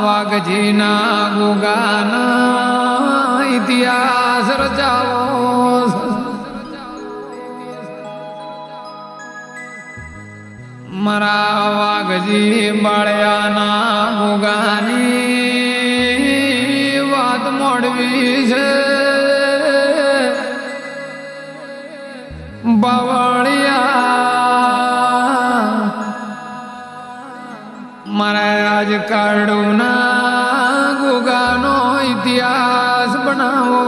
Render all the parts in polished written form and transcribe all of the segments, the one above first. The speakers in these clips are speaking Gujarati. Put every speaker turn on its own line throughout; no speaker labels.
વાઘજીના ગુગાના ઇતિહાસ રચાવો મારા વાઘજી બાળિયાના ગુગાની વાત મોડવી છે બાવળિયા મારા રાજકારણના ગુગાનો ઇતિહાસ બનાવો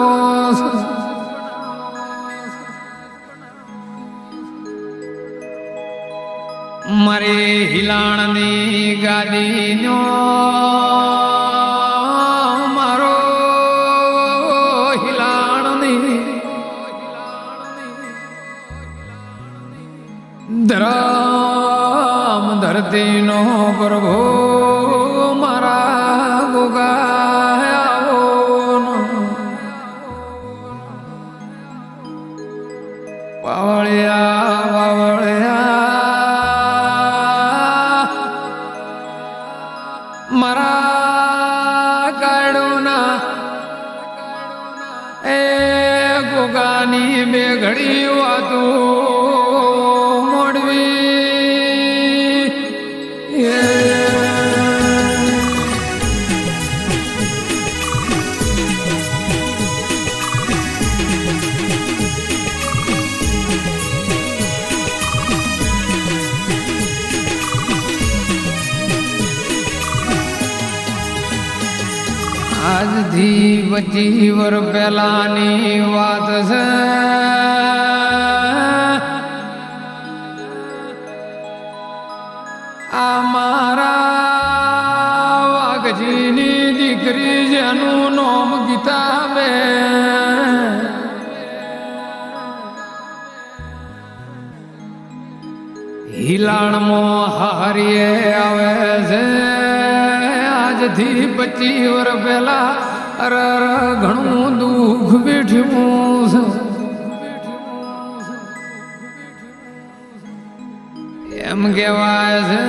મારે હિલાણની ગાદીનો મારો હિલાણની ધરમ ધરતીનો પ્રભુ મારા ગોગાયાઓ પાવળિયા વાવળિયા મારા કાળુના એ ગોગાની બે ઘડી વાતું મોડવી આજથી 25 વર્ષ પહેલાની વાત છે આ મારા વાઘજીની દીકરી જેનું નામ ગીતાબેન હિલાણમાં હારીએ આવે છે આજથી 25 વર્ષ પહેલા અરે ઘણું દુઃખ બેઠ્યું છે એમ કહેવાય છે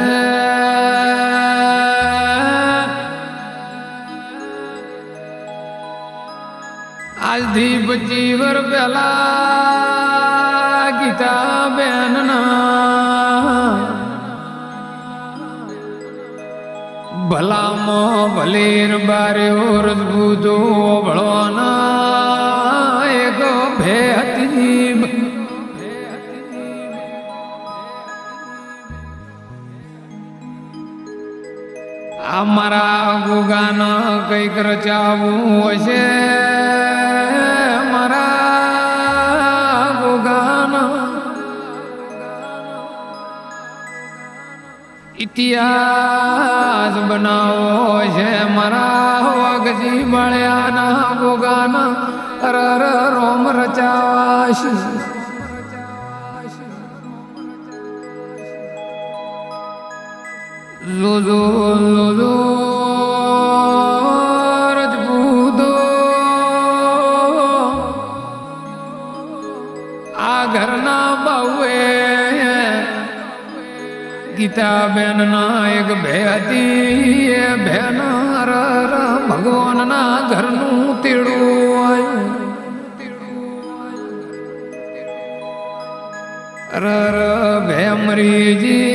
આજથી 25 વર્ષ પહેલા ગીતાબેનના ભલામાં ભલેર બાર્યો રજબૂતો ભળવાના એક ભે હતી આ મારા ગુગાના કંઈક રચાવું હશે મારા ગુગાના ઇતિહાસ બનાવો છે મારા વાઘજી બાળિયાના ગોગાના અરર રોમ રચાવાશ લુલુ લુલુ રજપૂતો આ ઘરના બાઉએ ગીતાબેનના એક ભે હતી એ ભેન ભગવાનના ઘરનું તેડું આવ્યું અરર ભે મરીજી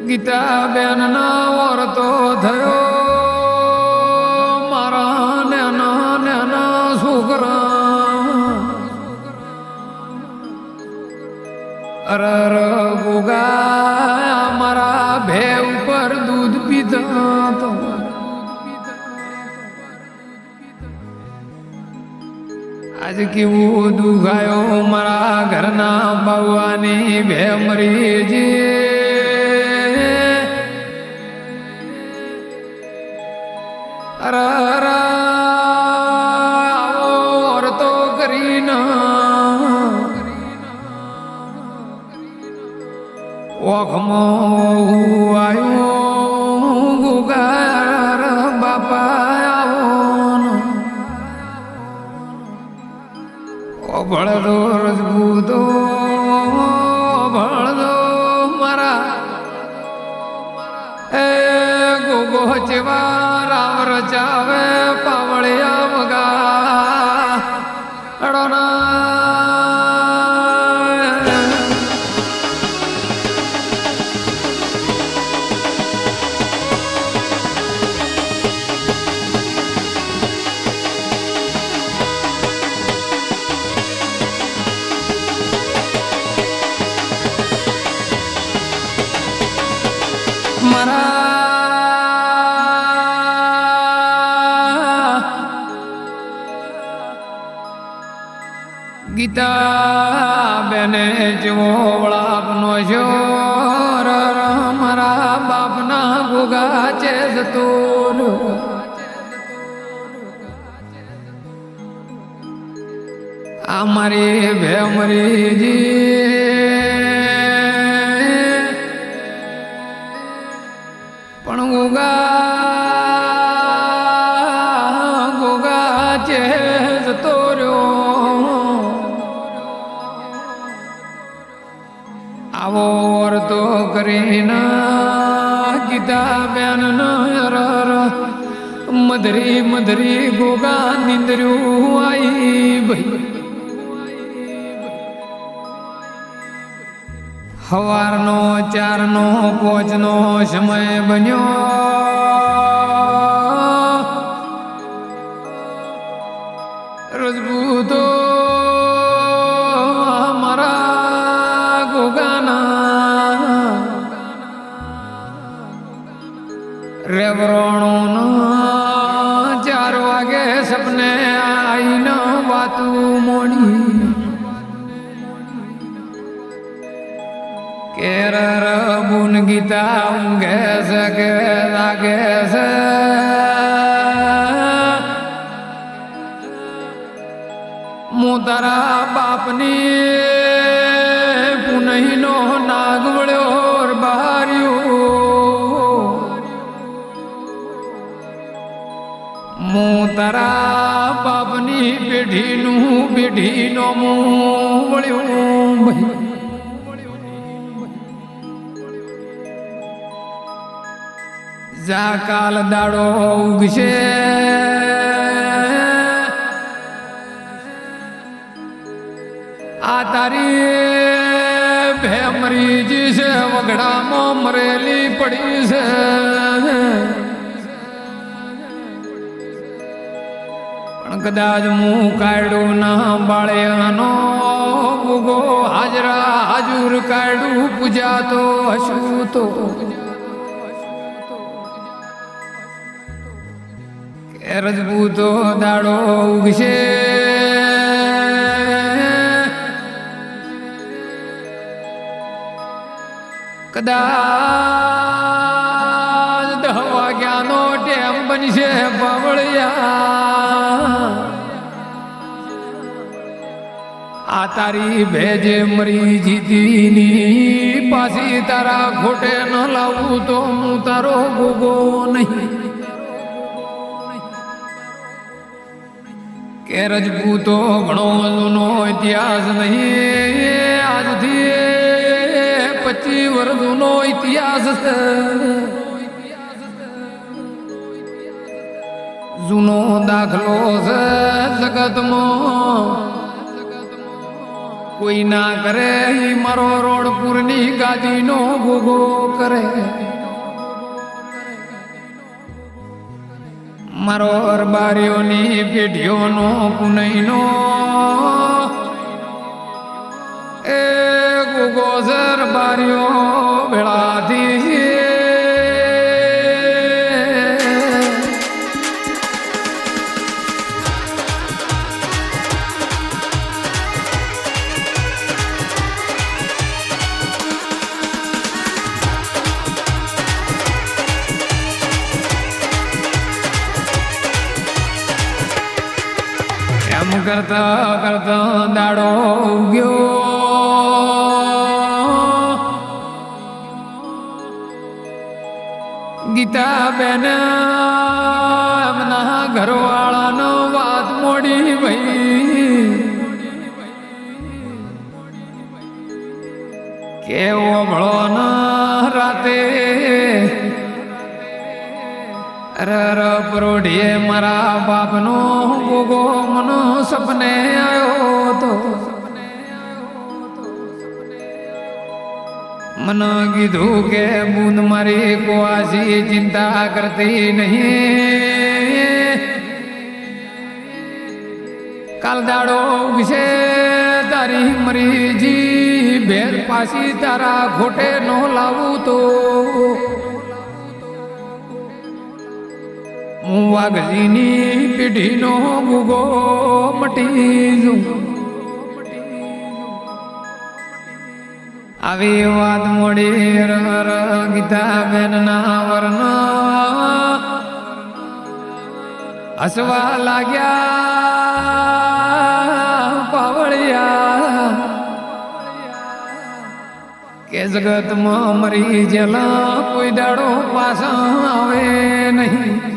ગીતાબેનના વર્તો થયો મારા નાના નાના છોકરા અરર ગોગા મારા ભે ઉપર દૂધ પીતા તો આજ કેવું દુખાયો મારા ઘરના બાવાની ભે મરી જે અર તો કરીને ઓખમો આવ્યો ગુગાર બાપા આવો ભળદો રજબૂતો ભળદો મારા એ ગોગો ચેવા રામ રચાવે પાવળિયા વગા અડોના ગીતા બેને જોવળાપનો શોર મારા બાપના ગોગા છે જતો આ મારી ભેમરીજી પણ ગોગા છે જતો આવો તો કરીને ગીતા બેન મધરી મધરી ગોગા નિંદ્ર્યું આઈ ભાઈ સવારનો 4 નો 5 નો સમય બન્યો રજબૂતો રેવરોણો 4 વાગે સપને આઈને વાતું મોડી કેર બુન ગીતા ઊંઘે છે કે લાગે છે હું તારા બાપની પુનહીનો નાગ વળ્યો બહાર્યો હું તારા બાપની પેઢીનો મું વળ્યો જા કાલ દાડો ઉગશે આ તારી ભેમરીજી છે વગડામાં મરેલી પડી છે કદાચ મું કાઢું ના બાળ્યાનો ગુગો હાજરા હાજુર કાઢું પૂજાતો હશું તો કે રજબૂતો દાડો ઉગશે કદાચ 10 વાગ્યાનો ટેમ બનશે બાવળિયા આ તારી ભેજે મરી જીતીની પાછી તારા ખોટે ન લાવું તો હું તારો ગોગો નહીં કે રજપૂતો ઘણો જૂનો ઇતિહાસ નહીં આજથી 25 વર્ષ જૂનો ઇતિહાસ છે જૂનો દાખલો છે જગતમાં કોઈ ના કરે મારો રોડપુરની ગાદીનો ગોગો કરે મારો અરબારીઓની પેઢીઓનો પુનઈનો એ ગોગો અરબારીઓ ભેળાથી કરતા કરતા દાડો ઉગ્યો ગીતાબેન એમના ઘરવાળાનો વાત મોડી ભાઈ કેવો ભળો ના રાતે રર પરોઢીએ મારા બાપનો ગોગો મનો સપને આવ્યો તો મને કીધું કે બૂંદ મારી કુવાસી ચિંતા કરતી નહીં કાલ દાડો વિશે તારી મરીજી ભેર પાછી તારા ખોટે નો લાવું તો હું વાઘજીની પીઢીનો ગુગો મટી જઉં આવી વાત મોડી ગીતાબેન ના વર્ણ હસવા લાગ્યા પાવળિયા કે જગતમાં મરી જેલા કોઈ દાડો પાછા આવે નહીં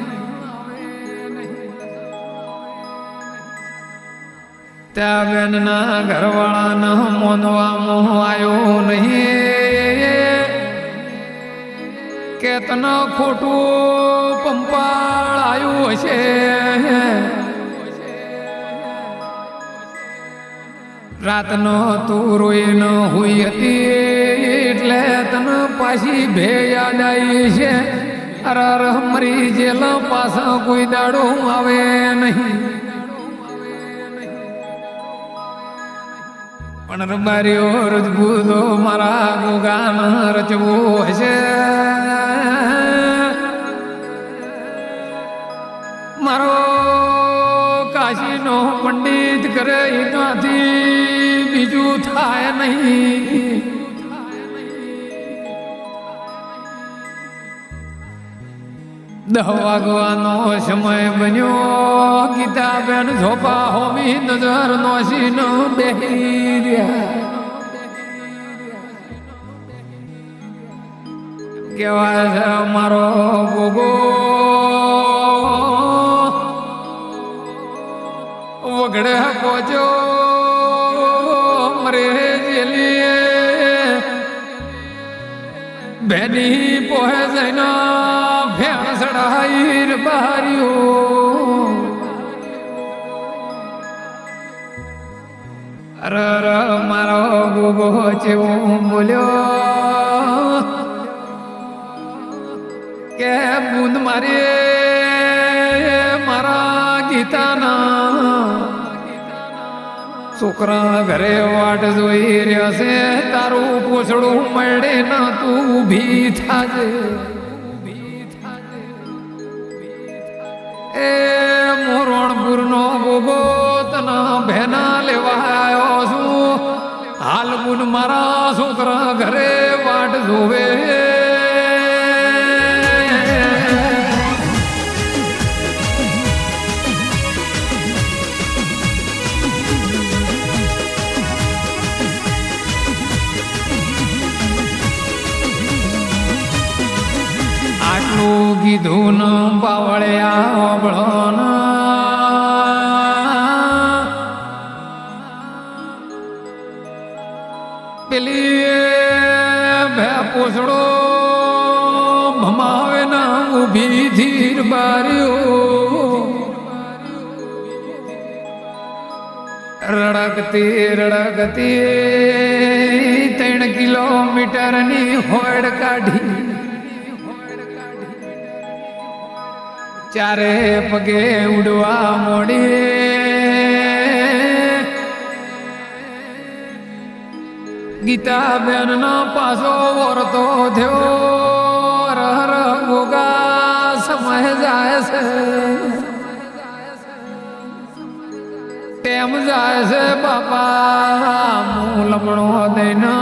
ત્યાં બેનના ઘરવાળાના મોનવામાં આવ્યો નહીં કે તને ખોટું પંપાળ આવ્યું હશે રાતનો તું રોઈને હોઈ હતી એટલે તને પાછી ભે યાદ આવી છે અરે મરી જેલા પાછા કોઈ દાડો આવે નહીં પણ રબારીઓ રજબૂતો મારા ગોગાન રચવો હશે મારો કાશીનો પંડિત કરે એનાથી બીજું થાય નહીં દહ વાગવાનો સમય બન્યો ગીતાબેન ઝોપા હોમી નજર નોશીન બેહી રહ્યા કેવા છે મારો ગોગો વગડે પહોંચ્યો મરે જેલી બેની પોહે જઈને ભેંસડાઈ બારીઓ અર મારો ગોગો ચેવો બોલ્યો કે બૂંદ મારી મારા ગીતાના છોકરા ઘરે વાટ જોઈ રહ્યો છે તારું પોછડું મળે ના તું ઊભી થાજે એ મોરણપુર નો ગોગો તના ભેના લેવા આવ્યો છું હાલ બુન મારા છોકરા ઘરે વાટ જોવે આટલું કીધું ન બાવળ્યા ઓબળો પેલી ભે પોસડો ભમાવે ના ઊભી ધીર બારીઓ રડકતી રડકતી 3 કિલોમીટરની હોડ કાઢી ચારે પગે ઉડવા મોડી ગીતાબેન ના પાસો વરતો થયો રર ગોગા સમય જાય છે તેમ જાય છે બાપા હું લમણો દઈને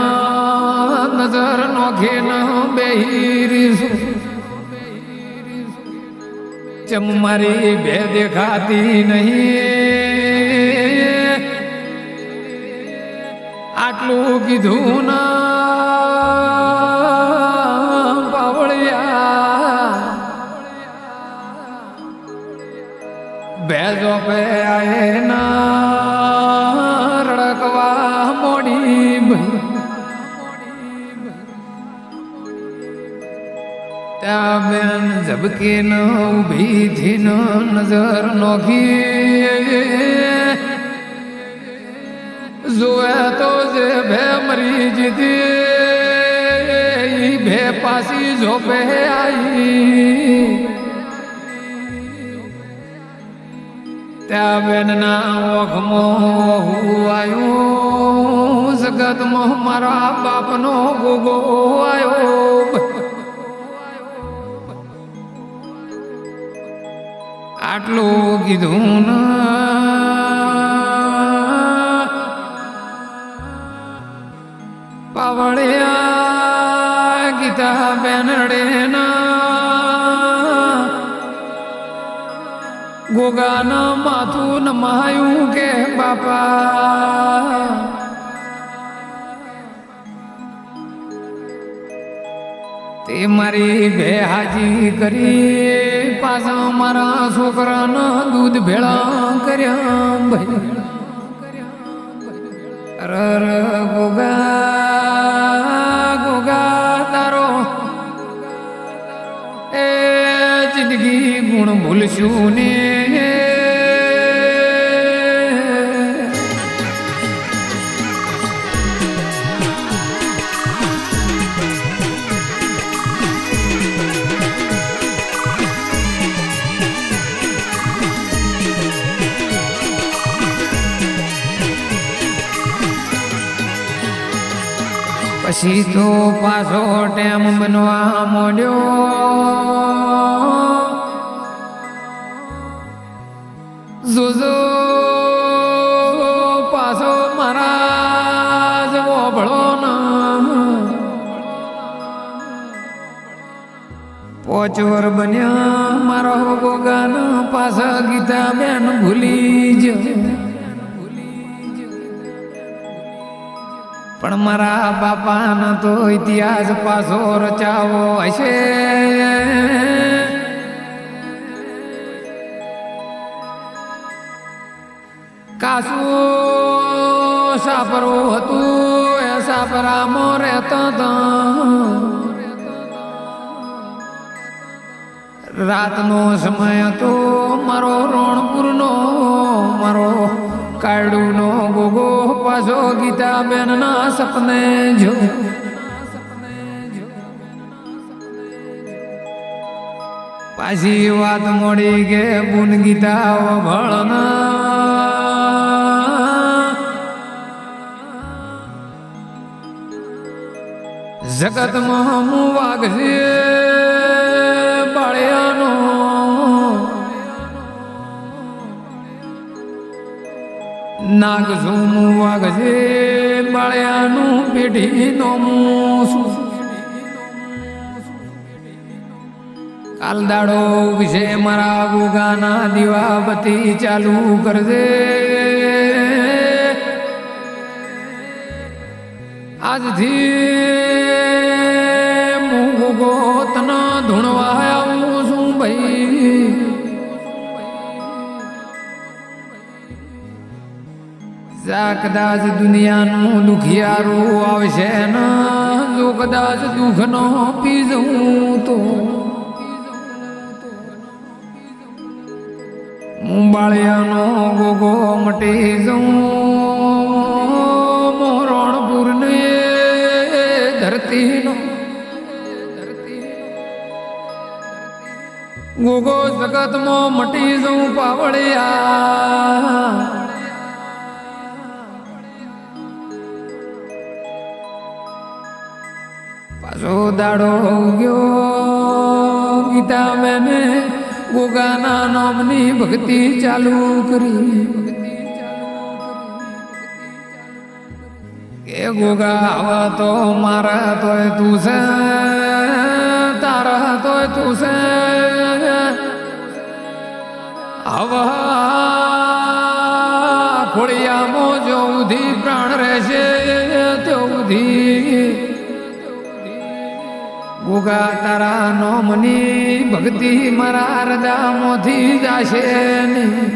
નજર નોખીને બેહીરીશું ચમ મારી બે દેખાતી નહીં આટલું કીધું ના પાવળિયા ભેજો પે આયે ના રડકવા મોડી ભાઈ ત્યાં બેન ઝબકી ન ઊભી થી ન નજર નોખી જોવે તો જે ભે મરી જીતી ભે પાસી ઝોપે આઈ ત્યાં બેન ના ઓખમાં હું આવ્યું જગતમાં મારા બાપનો ગોગો આવ્યો આટલું કીધું ના પાવળિયા ગીતા બેનડે ના ગોગાના માથું નમાયું કે બાપા તે મારી બે હાજી કરી પાછા મારા છોકરાના દૂધ ભેળા કર્યા ભાઈ અર ગોગા ગોગા તારો એ જિંદગી ગુણ ભૂલશું ને પછી તો પાછો ટેમ બનવા માંડ્યો જોજો પાછો મારા જવો ભળો ના પોચવર બન્યા મારો ગોગાના પાછા ગીતા બેન ભૂલી જ પણ મારા બાપાનો તો ઇતિહાસ પાછો રચાવો હશે કાસુ સાપરો હતું એ સાપરામાં રહેતો હતો રાતનો સમય હતો મારો રણપુરનો મારો કાળુનો ગોગો પાછો ગીતા બેન ના સપને જો પાછી વાત મોડી કે બુન ગીતા ભળના જગતમાં હું વાગશે બાળિયાનો નાગ સુમું વાગશે બાળિયાનું પેઢી નોમું કાલ દાડો વિશે મારા ગોગાના દીવાબત્તી ચાલુ કરજે આજથી હું ગોગો તના ધૂણવા આવું છું ભાઈ જા કદાચ દુનિયાનું દુખિયારું આવશે ના જો કદાચ દુઃખનો પી જઉં તો મુંબાળિયાનો ગોગો મટી જઉં મોરણપુરને ધરતીનો ગોગો જગતમાં મટી જઉં પાવળિયા પાછો દાડો ગયો ગીતા બેને ગોગાના નામની ભક્તિ ચાલુ કરી કે ગોગા આવા તો મારા તોય તું છે તારા તોય તું છે આવા ખોડિયામાં જો ઉધી પ્રાણ રહેશે ગુગા તારા નોમની ભક્તિ મારા હૃદયમાંથી જાશે નહીં.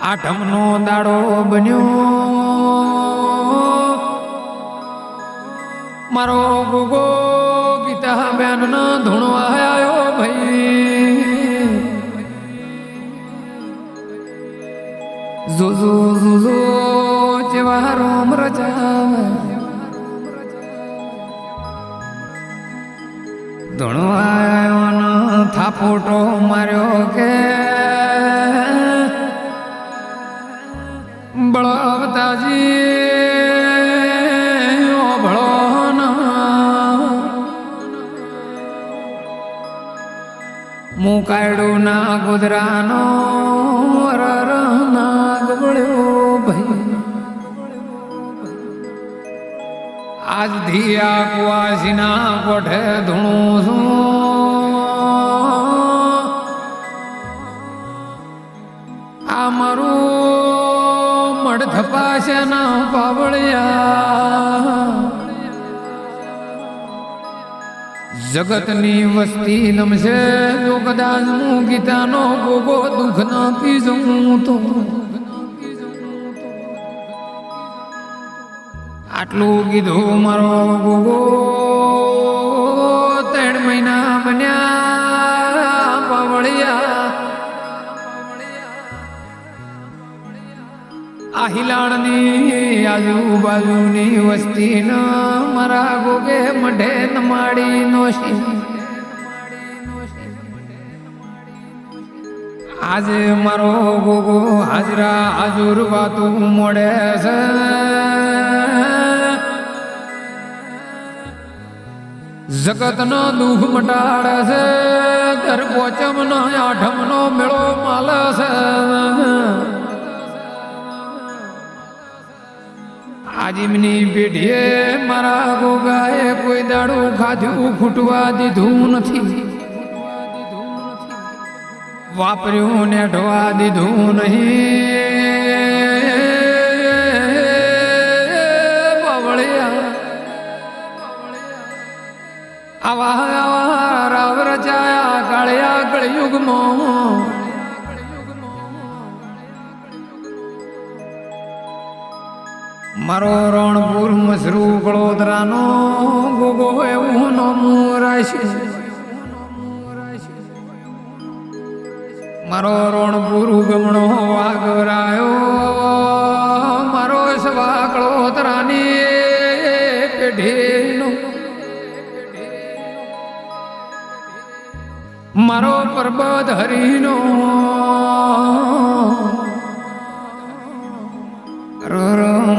આઠમનો દાડો બન્યો મારો ગુગો ગીતા બેન નો ધૂણવા આવ્યો ભાઈ. ઝુઝુ ઝુઝુ જેવા રોમ રચાવે ધૂણવા આવ્યો થાપોટો માર્યો કે બળવતાજી ભળો મુકાયડું ના ગોદરાનો રર નાગ બળ્યો ભાઈ. આજ ધીયા કુવાસીના કોઠે ધૂણું છું આ મારું મઢ થપાશે ના પાવળિયા. જગતની વસ્તી નમશે જો કદાચ હું ગીતાનો ગોગો દુઃખ ન પીજું તો. આટલું કીધું મારો ગોગો 3 મહિના બન્યા પાવળિયા. આ હિલાણની આજુબાજુની વસ્તી ન મારા ગોગે મઢે નમાડી નોશી. આજે મારો ગોગો હાજરા હાજુર વાતું મોડે છે. જગતનો દુઃખ મટાડે છે દર પોચમનો આઠમનો મેળો માલે છે. આજીમની પેઢીએ મારા ગોગાએ કોઈ દાડું ખાધું ખૂટવા દીધું નથી. વાપર્યું ને ઢવા દીધું નહીં. બાવળિયા આવા આવા રાવ રચાયા કાળિયા કળયુગમાં. મારો રણપુર મસરૂ કળોદરાનો ગોગો એવું નોમું રાશી. મારો રણપુર ગમણો વાગરાયો મારો સવા કળોદરાની પેઢીનો. મારો પરબત હરીનો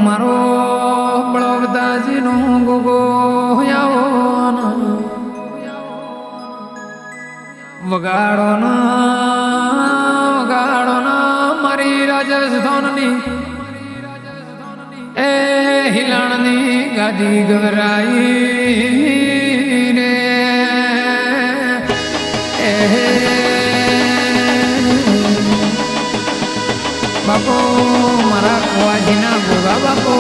મારો બળવતાજીનો ગોગો વગાડો ના મારી રાજસ્થાનની એ હિલાણની ગાદી ગવરાઈ રે. બાપો મારા કુવાજીના ગોગા બાપો.